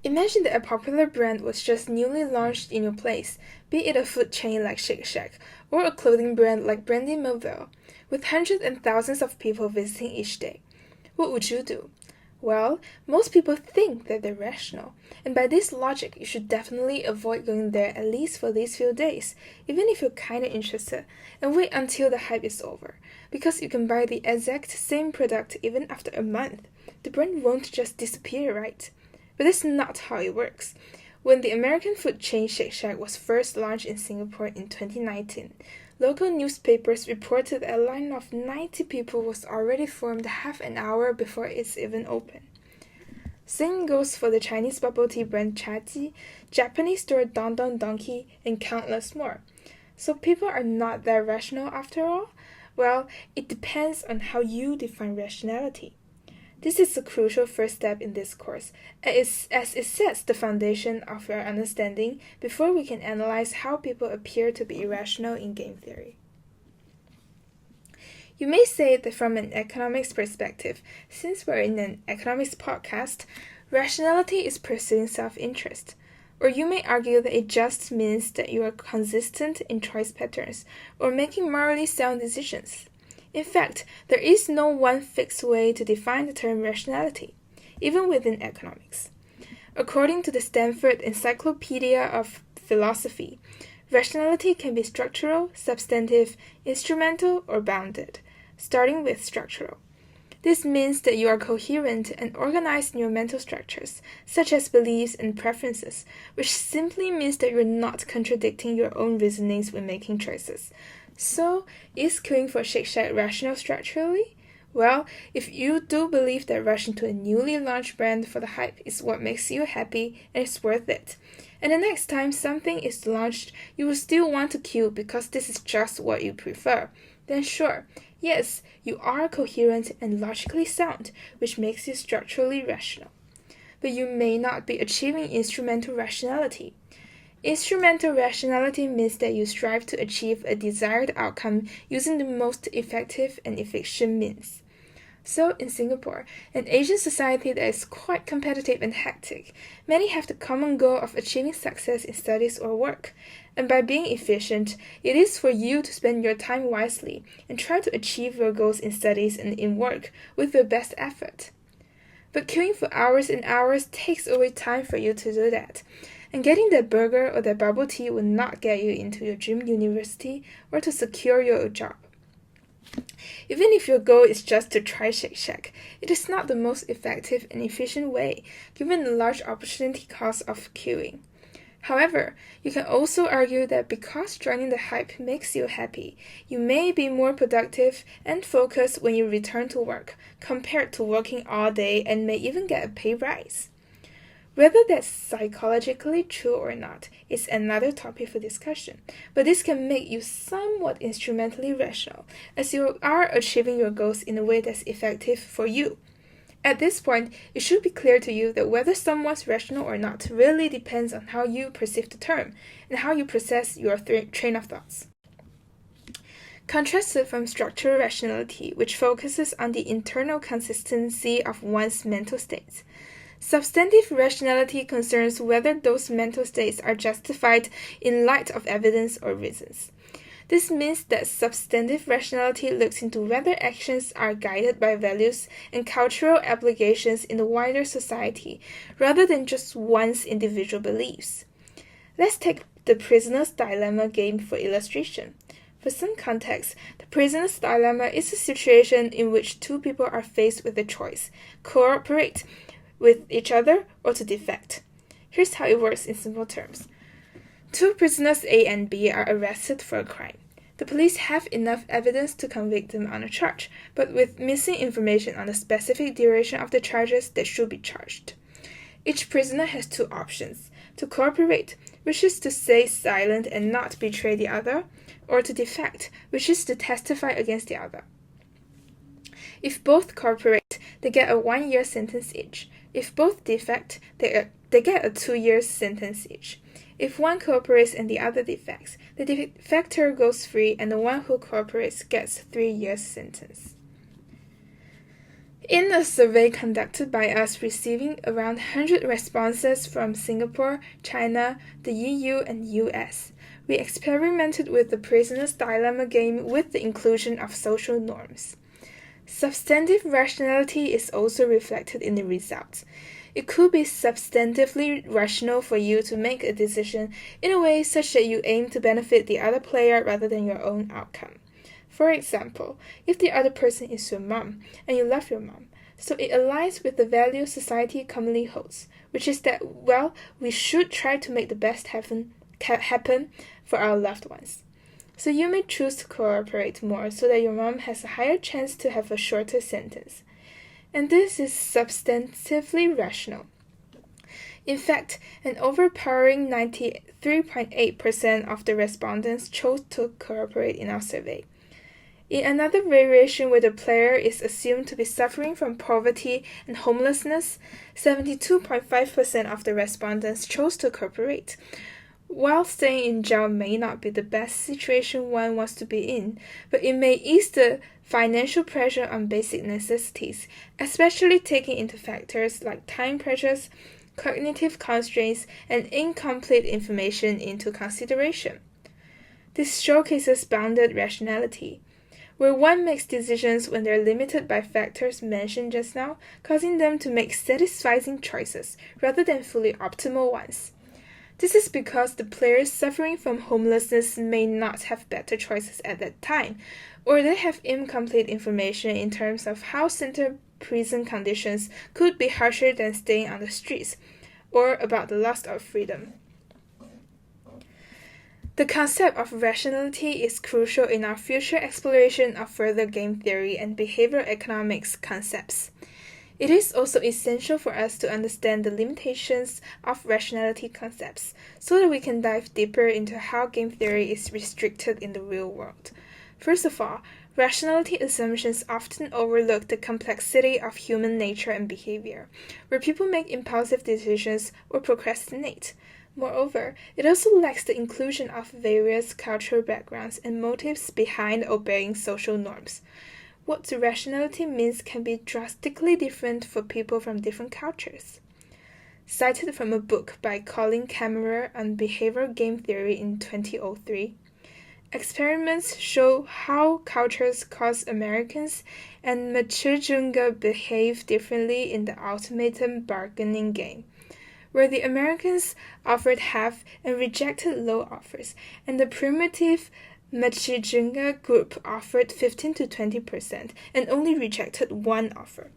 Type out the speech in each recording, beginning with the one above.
Imagine that a popular brand was just newly launched in your place, be it a food chain like Shake Shack, or a clothing brand like Brandy Melville, with hundreds and thousands of people visiting each day. What would you do? Well, most people think that they're rational, and by this logic, you should definitely avoid going there at least for these few days, even if you're kinda interested, and wait until the hype is over, because you can buy the exact same product even after a month. The brand won't just disappear, right? But that's not how it works. When the American food chain Shake Shack was first launched in Singapore in 2019, local newspapers reported that a line of 90 people was already formed half an hour before it's even open. Same goes for the Chinese bubble tea brand Chaji, Japanese store Don Don Donki, and countless more. So people are not that rational after all? Well, it depends on how you define rationality. This is a crucial first step in this course, as it sets the foundation of our understanding before we can analyze how people appear to be irrational in game theory. You may say that from an economics perspective, since we're in an economics podcast, rationality is pursuing self-interest. Or you may argue that it just means that you are consistent in choice patterns or making morally sound decisions. In fact, there is no one fixed way to define the term rationality, even within economics. According to the Stanford Encyclopedia of Philosophy, rationality can be structural, substantive, instrumental, or bounded, starting with structural. This means that you are coherent and organized in your mental structures, such as beliefs and preferences, which simply means that you're not contradicting your own reasonings when making choices. So, is queuing for Shake Shack rational structurally? Well, if you do believe that rushing to a newly launched brand for the hype is what makes you happy and it's worth it, and the next time something is launched, you will still want to queue because this is just what you prefer, then sure, yes, you are coherent and logically sound, which makes you structurally rational. But you may not be achieving instrumental rationality. Instrumental rationality means that you strive to achieve a desired outcome using the most effective and efficient means. So, in Singapore, an Asian society that is quite competitive and hectic, many have the common goal of achieving success in studies or work. And by being efficient, it is for you to spend your time wisely and try to achieve your goals in studies and in work with your best effort. But queuing for hours and hours takes away time for you to do that. And getting that burger or that bubble tea will not get you into your dream university or to secure your job. Even if your goal is just to try Shake Shack, it is not the most effective and efficient way, given the large opportunity cost of queuing. However, you can also argue that because joining the hype makes you happy, you may be more productive and focused when you return to work, compared to working all day and may even get a pay rise. Whether that's psychologically true or not is another topic for discussion, but this can make you somewhat instrumentally rational, as you are achieving your goals in a way that's effective for you. At this point, it should be clear to you that whether someone's rational or not really depends on how you perceive the term and how you process your train of thoughts. Contrasted from structural rationality, which focuses on the internal consistency of one's mental states, substantive rationality concerns whether those mental states are justified in light of evidence or reasons. This means that substantive rationality looks into whether actions are guided by values and cultural obligations in the wider society, rather than just one's individual beliefs. Let's take the prisoner's dilemma game for illustration. For some context, the prisoner's dilemma is a situation in which two people are faced with a choice: cooperate with each other or to defect. Here's how it works in simple terms. Two prisoners A and B are arrested for a crime. The police have enough evidence to convict them on a charge, but with missing information on the specific duration of the charges that should be charged. Each prisoner has two options: to cooperate, which is to stay silent and not betray the other, or to defect, which is to testify against the other. If both cooperate, they get a 1-year sentence each. If both defect, they get a 2-year sentence each. If one cooperates and the other defects, the defector goes free and the one who cooperates gets 3 years sentence. In a survey conducted by us receiving around 100 responses from Singapore, China, the EU, and US, we experimented with the prisoner's dilemma game with the inclusion of social norms. Substantive rationality is also reflected in the results. It could be substantively rational for you to make a decision in a way such that you aim to benefit the other player rather than your own outcome. For example, if the other person is your mom, and you love your mom, so it aligns with the value society commonly holds, which is that, well, we should try to make the best happen for our loved ones. So you may choose to cooperate more so that your mom has a higher chance to have a shorter sentence. And this is substantively rational. In fact, an overpowering 93.8% of the respondents chose to cooperate in our survey. In another variation where the player is assumed to be suffering from poverty and homelessness, 72.5% of the respondents chose to cooperate. While staying in jail may not be the best situation one wants to be in, but it may ease the financial pressure on basic necessities, especially taking into factors like time pressures, cognitive constraints, and incomplete information into consideration. This showcases bounded rationality, where one makes decisions when they're limited by factors mentioned just now, causing them to make satisfying choices rather than fully optimal ones. This is because the players suffering from homelessness may not have better choices at that time, or they have incomplete information in terms of how center prison conditions could be harsher than staying on the streets, or about the loss of freedom. The concept of rationality is crucial in our future exploration of further game theory and behavioral economics concepts. It is also essential for us to understand the limitations of rationality concepts so that we can dive deeper into how game theory is restricted in the real world. First of all, rationality assumptions often overlook the complexity of human nature and behavior, where people make impulsive decisions or procrastinate. Moreover, it also lacks the inclusion of various cultural backgrounds and motives behind obeying social norms. What rationality means can be drastically different for people from different cultures. Cited from a book by Colin Cameron on behavioral game theory in 2003, experiments show how cultures cause Americans and Machijunga behave differently in the ultimatum bargaining game, where the Americans offered half and rejected low offers, and the primitive Machijunga group offered 15 to 20% and only rejected one offer.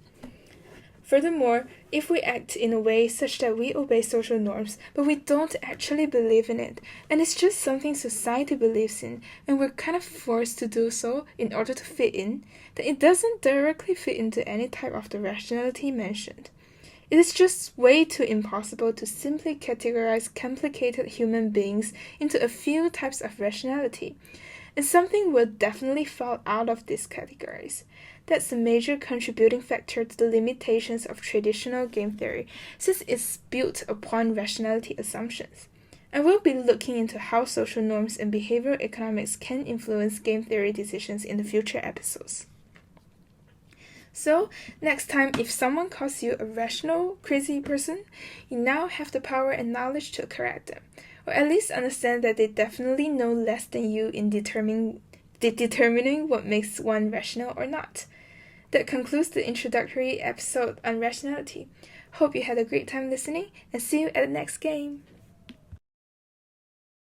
Furthermore, if we act in a way such that we obey social norms, but we don't actually believe in it, and it's just something society believes in, and we're kind of forced to do so in order to fit in, then it doesn't directly fit into any type of the rationality mentioned. It is just way too impossible to simply categorize complicated human beings into a few types of rationality, and something will definitely fall out of these categories. That's a major contributing factor to the limitations of traditional game theory, since it's built upon rationality assumptions. And we'll be looking into how social norms and behavioral economics can influence game theory decisions in the future episodes. So, next time if someone calls you a rational, crazy person, you now have the power and knowledge to correct them, or at least understand that they definitely know less than you in determining what makes one rational or not. That concludes the introductory episode on rationality. Hope you had a great time listening, and see you at the next game!